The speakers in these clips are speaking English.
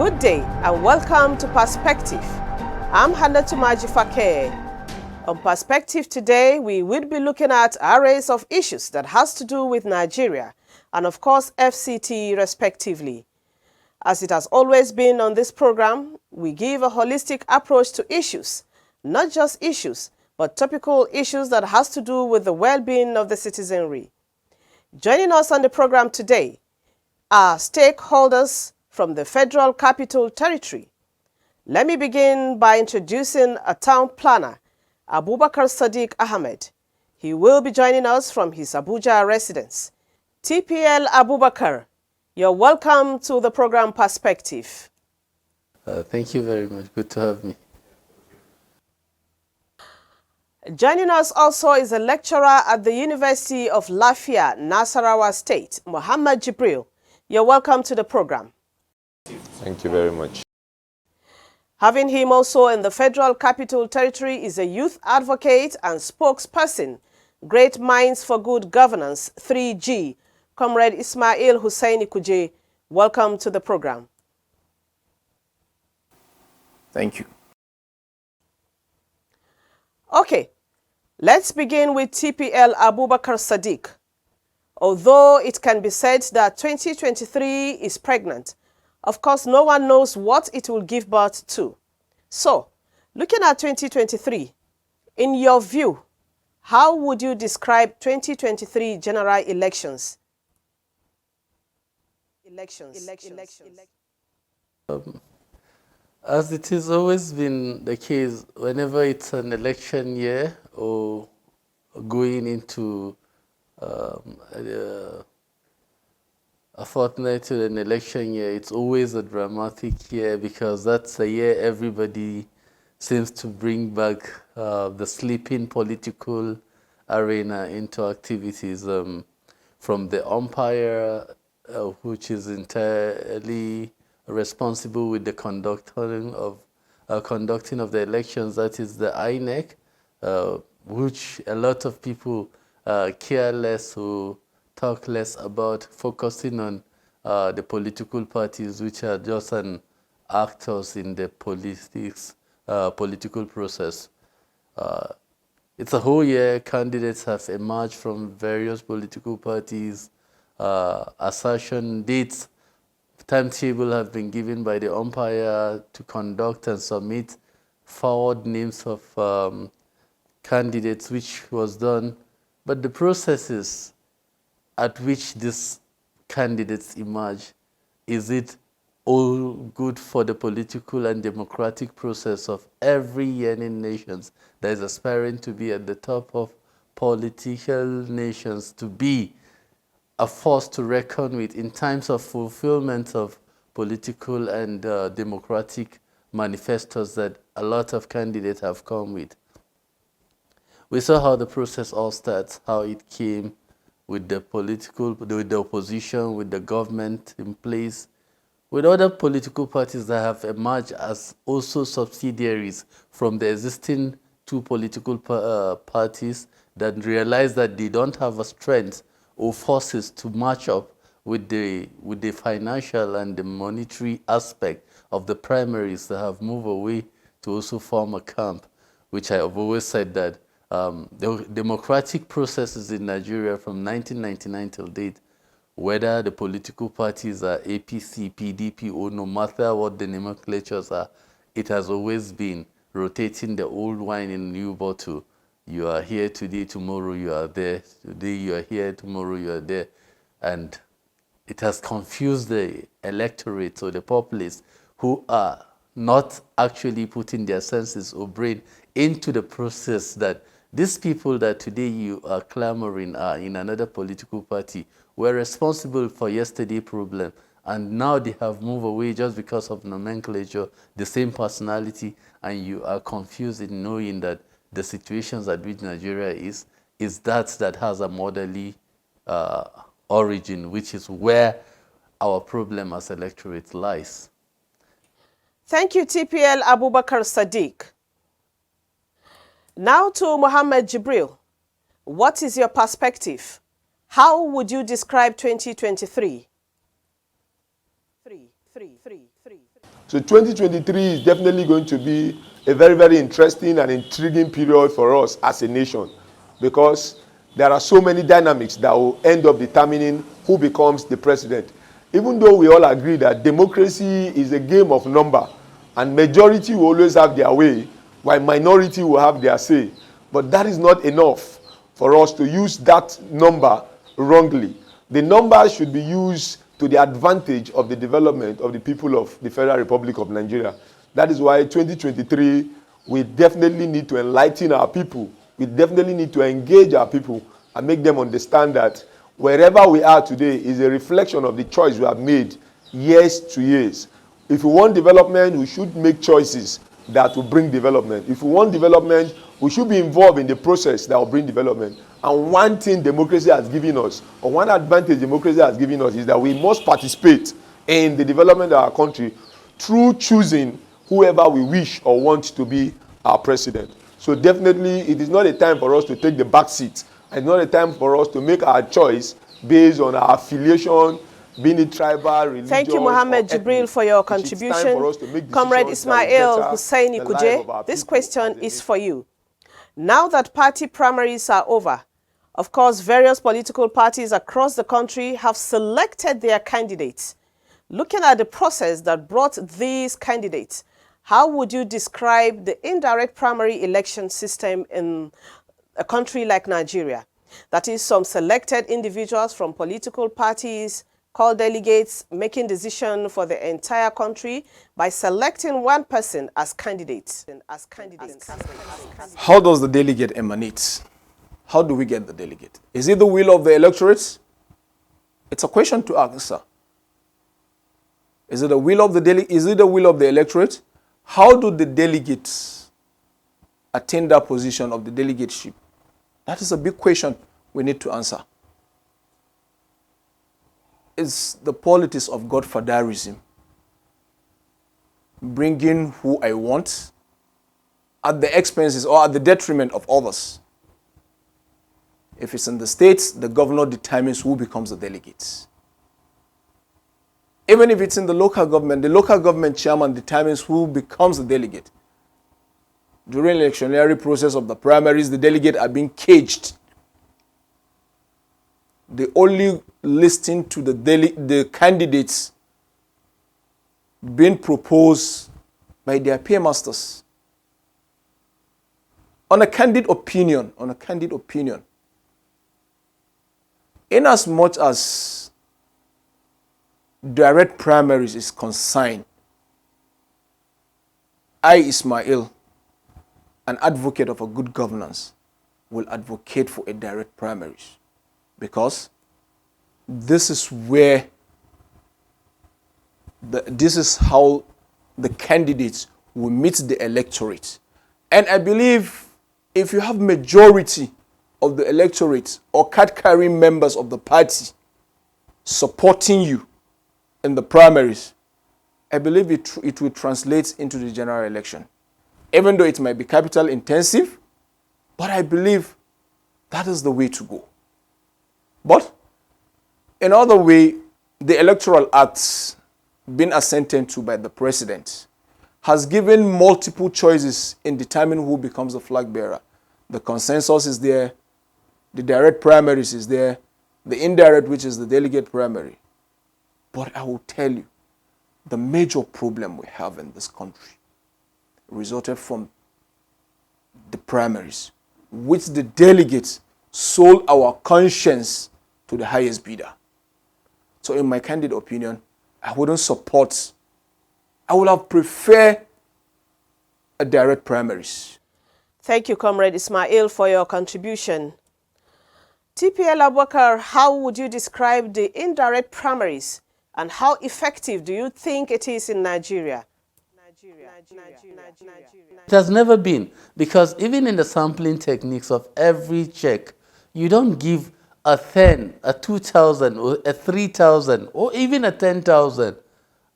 Good day and welcome to Perspective. I'm Hannatu Maji Fakeh. On Perspective today, we will be looking at arrays of issues that has to do with Nigeria and of course FCT respectively. As it has always been on this program, we give a holistic approach to issues, not just issues, but topical issues that has to do with the well-being of the citizenry. Joining us on the program today are stakeholders from the Federal Capital Territory. Let me begin by introducing a town planner, Abubakar Sadiq Ahmed. He will be joining us from his Abuja residence. TPL Abubakar, you're welcome to the program Perspective. Thank you very much. Good to have me. Joining us also is a lecturer at the University of Lafia, Nasarawa State, Muhammad Jibril. You're welcome to the program. Thank you very much. Having him also in the Federal Capital Territory is a youth advocate and spokesperson, Great Minds for Good Governance, 3G, Comrade Ismail Hussaini Kuje. Welcome to the program. Thank you. Okay, let's begin with TPL Abubakar Sadiq. Although it can be said that 2023 is pregnant, of course, no one knows what it will give birth to. So, looking at 2023, in your view, how would you describe 2023 general elections? As it has always been the case, whenever it's an election year or going into a fortnight to an election year, it's always a dramatic year because that's a year everybody seems to bring back the sleeping political arena into activities, from the umpire, which is entirely responsible with the conducting of the elections, that is the INEC, which a lot of people care less or talk less about, focusing on the political parties, which are just actors in the political process. It's a whole year. Candidates have emerged from various political parties. Assertion dates, timetable have been given by the umpire to conduct and submit forward names of candidates, which was done. But the processes at which these candidates emerge, is it all good for the political and democratic process of every yearning nations that is aspiring to be at the top of political nations, to be a force to reckon with in times of fulfillment of political and democratic manifestos that a lot of candidates have come with? We saw how the process all starts, how it came with the opposition, with the government in place, with other political parties that have emerged as also subsidiaries from the existing two political parties that realize that they don't have a strength or forces to match up with the financial and the monetary aspect of the primaries that have moved away to also form a camp, which I have always said that the democratic processes in Nigeria from 1999 till date, whether the political parties are APC, PDP, or no matter what the nomenclatures are, it has always been rotating the old wine in a new bottle. You are here today, tomorrow you are there. Today you are here, tomorrow you are there. And it has confused the electorate or the populace who are not actually putting their senses or brain into the process that these people that today you are clamoring are in another political party were responsible for yesterday's problem, and now they have moved away just because of nomenclature, the same personality, and you are confused in knowing that the situations at which Nigeria is that has a motherly origin, which is where our problem as electorate lies. Thank you, TPL Abubakar Sadiq. Now to Muhammad Jibril. What is your perspective? How would you describe 2023? So 2023 is definitely going to be a very, very interesting and intriguing period for us as a nation, because there are so many dynamics that will end up determining who becomes the president. Even though we all agree that democracy is a game of number and majority will always have their way while minority will have their say, but that is not enough for us to use that number wrongly. The number should be used to the advantage of the development of the people of the Federal Republic of Nigeria. That is why 2023, we definitely need to enlighten our people. We definitely need to engage our people and make them understand that wherever we are today is a reflection of the choice we have made years to years. If we want development, we should make choices that will bring development. If we want development, we should be involved in the process that will bring development. And one thing democracy has given us, or one advantage democracy has given us, is that we must participate in the development of our country through choosing whoever we wish or want to be our president. So definitely, it is not a time for us to take the back seat. It's not a time for us to make our choice based on our affiliation, being it tribal, religious. Thank you, Mohammed Jibril, for your contribution. Comrade Ismail Hussaini Kuje, this question is for you. Now that party primaries are over, of course, various political parties across the country have selected their candidates. Looking at the process that brought these candidates, how would you describe the indirect primary election system in a country like Nigeria? That is, some selected individuals from political parties call delegates, making decisions for the entire country by selecting one person as candidate. How does the delegate emanate? How do we get the delegate? Is it the will of the electorate? It's a question to answer. Is it the will of the delegate? Is it the will of the electorate? How do the delegates attain that position of the delegateship? That is a big question we need to answer. It's the politics of godfatherism, bringing who I want at the expenses or at the detriment of others. If it's in the states, the governor determines who becomes the delegates. Even if it's in the local government chairman determines who becomes the delegate. During the electionary process of the primaries, the delegates are being caged. They only listen to the candidates being proposed by their paymasters. On a candid opinion, in as much as direct primaries is consigned, I, Ismail, an advocate of a good governance, will advocate for a direct primaries, because this is where this is how the candidates will meet the electorate. And I believe if you have majority of the electorate or card-carrying members of the party supporting you in the primaries, I believe it will translate into the general election. Even though it might be capital intensive, but I believe that is the way to go. But another way, the Electoral Act, being assented to by the president, has given multiple choices in determining who becomes the flag bearer. The consensus is there, the direct primaries is there, the indirect, which is the delegate primary. But I will tell you, the major problem we have in this country resulted from the primaries, which the delegates sold our conscience to the highest bidder. So in my candid opinion, I wouldn't support, I would have preferred a direct primaries. Thank you, Comrade Ismail, for your contribution. TPL Abubakar, how would you describe the indirect primaries and how effective do you think it is in Nigeria? It has never been, because even in the sampling techniques of every check, you don't give a 10, a 2,000, or a 3,000, or even a 10,000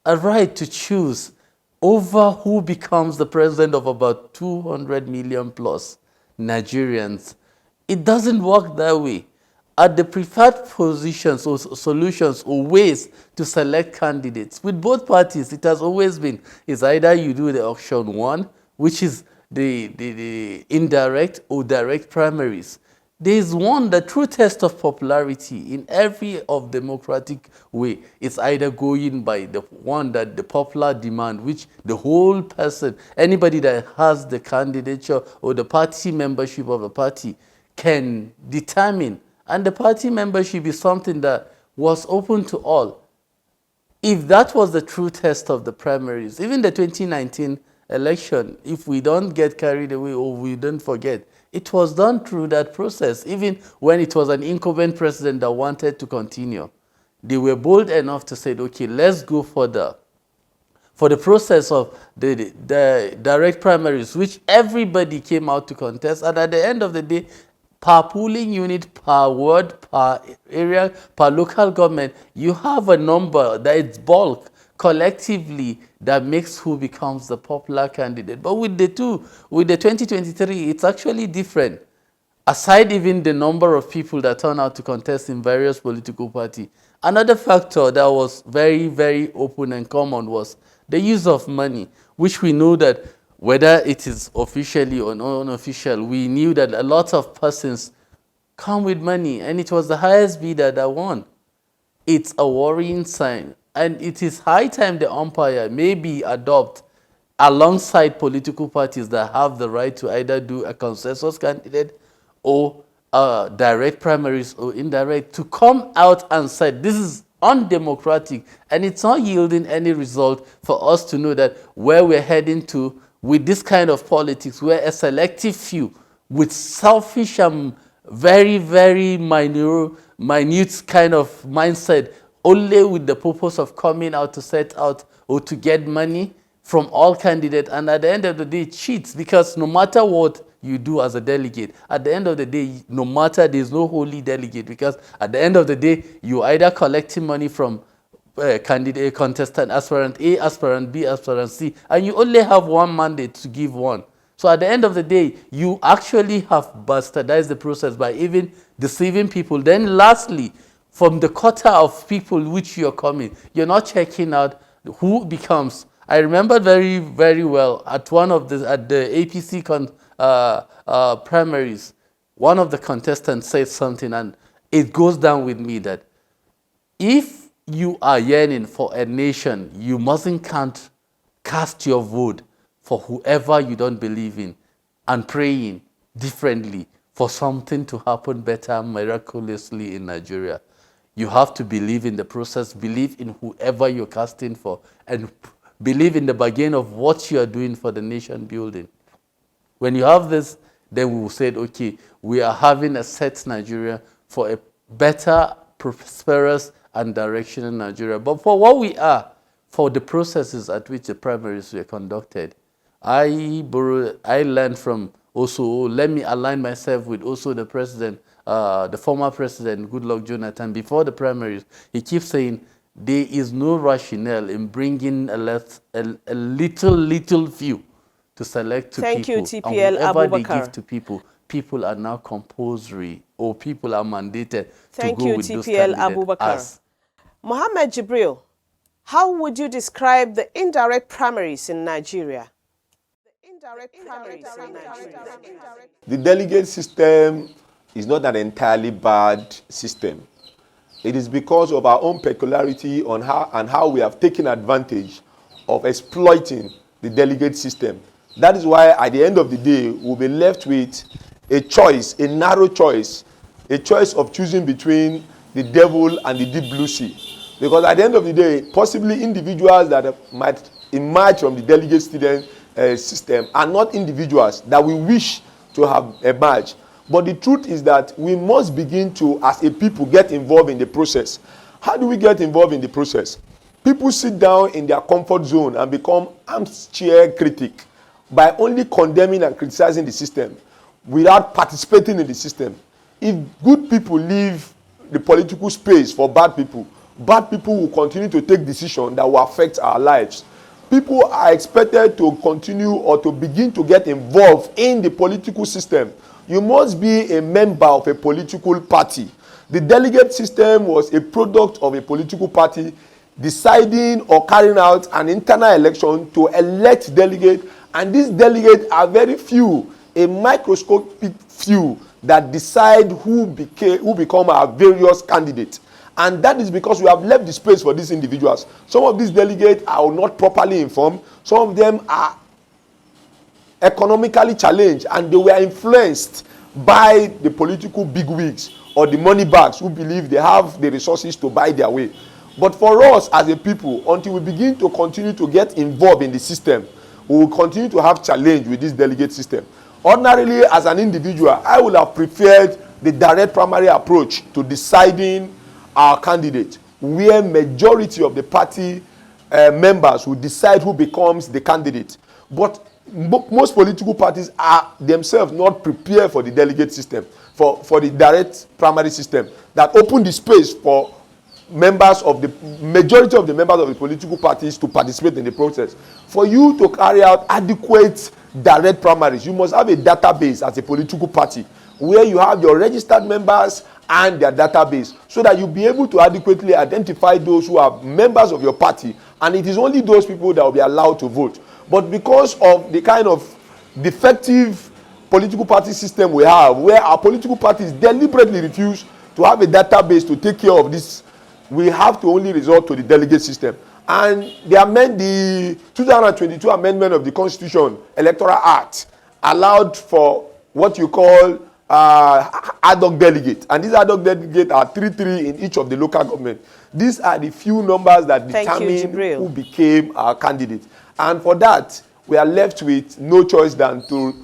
a right to choose over who becomes the president of about 200 million plus Nigerians. It doesn't work that way. at the preferred positions or solutions or ways to select candidates. With both parties, it has always been, it's either you do the auction one, which is the indirect or direct primaries. There is one, the true test of popularity in every of democratic way. It's either going by the one that the popular demand, which the whole person, anybody that has the candidature or the party membership of a party can determine. And the party membership is something that was open to all. If that was the true test of the primaries, even the 2019 election, if we don't get carried away or we don't forget, it was done through that process, even when it was an incumbent president that wanted to continue. They were bold enough to say, okay, let's go for the process of the direct primaries, which everybody came out to contest. And at the end of the day, per polling unit, per ward, per area, per local government, you have a number that is bulk collectively that makes who becomes the popular candidate. But with the 2023, it's actually different. Aside even the number of people that turn out to contest in various political parties, another factor that was very, very open and common was the use of money, which we know that whether it is officially or unofficial, we knew that a lot of persons come with money, and it was the highest bidder that won. It's a worrying sign. And it is high time the umpire maybe adopt alongside political parties that have the right to either do a consensus candidate or direct primaries or indirect, to come out and say this is undemocratic and it's not yielding any result for us to know that where we're heading to with this kind of politics, where a selective few with selfish and very, very minute kind of mindset, only with the purpose of coming out to set out or to get money from all candidates, and at the end of the day cheats, because no matter what you do as a delegate, at the end of the day, no matter, there's no holy delegate, because at the end of the day, you either collecting money from candidate, contestant, aspirant A, aspirant B, aspirant C, and you only have one mandate to give one. So at the end of the day, you actually have bastardized the process by even deceiving people. Then lastly, from the quota of people which you're coming, you're not checking out who becomes. I remember very, very well at the APC primaries, one of the contestants said something, and it goes down with me that if you are yearning for a nation, you can't cast your vote for whoever you don't believe in and praying differently for something to happen better miraculously in Nigeria. You have to believe in the process, believe in whoever you're casting for, and believe in the bargain of what you are doing for the nation building. When you have this, then we will say, okay, we are having a set Nigeria for a better, prosperous, and directional Nigeria. But for what we are, for the processes at which the primaries were conducted, I learned from also, let me align myself with also the president, the former president, Goodluck Jonathan, before the primaries. He keeps saying, there is no rationale in bringing a little few to select to Thank people. You, TPL and whoever Abubakar. they give to people, people are now compulsory, or people are mandated Thank to go you, with those TPL candidates. Abubakar. Mohammed Jibril, how would you describe the indirect primaries in Nigeria? The delegate system is not an entirely bad system. It is because of our own peculiarity on how we have taken advantage of exploiting the delegate system. That is why at the end of the day, we'll be left with a choice, a narrow choice, a choice of choosing between the devil and the deep blue sea. Because at the end of the day, possibly individuals that might emerge from the delegate system are not individuals that we wish to have emerged. But the truth is that we must begin to, as a people, get involved in the process. How do we get involved in the process? People sit down in their comfort zone and become armchair critic by only condemning and criticizing the system without participating in the system. If good people leave the political space for bad people will continue to take decisions that will affect our lives. People are expected to continue or to begin to get involved in the political system. You must be a member of a political party The delegate system was a product of a political party deciding or carrying out an internal election to elect delegates, and these delegates are very few, a microscopic few, that decide who become our various candidates. And that is because we have left the space for these individuals. Some of these delegates are not properly informed. Some of them are economically challenged, and they were influenced by the political bigwigs or the money bags who believe they have the resources to buy their way. But for us as a people, until we begin to continue to get involved in the system, we will continue to have challenge with this delegate system. Ordinarily, as an individual, I would have preferred the direct primary approach to deciding our candidate, where majority of the party members will decide who becomes the candidate. But most political parties are themselves not prepared for the delegate system, for the direct primary system that open the space for members of the majority of the members of the political parties to participate in the process. For you to carry out adequate direct primaries, you must have a database as a political party where you have your registered members and their database, so that you'll be able to adequately identify those who are members of your party, and it is only those people that will be allowed to vote. But because of the kind of defective political party system we have, where our political parties deliberately refuse to have a database to take care of this, we have to only resort to the delegate system. And the 2022 amendment of the Constitution, Electoral Act, allowed for what you call ad hoc delegate. And these ad hoc delegates are 3 in each of the local government. These are the few numbers that determine who became our candidate. And for that, we are left with no choice than to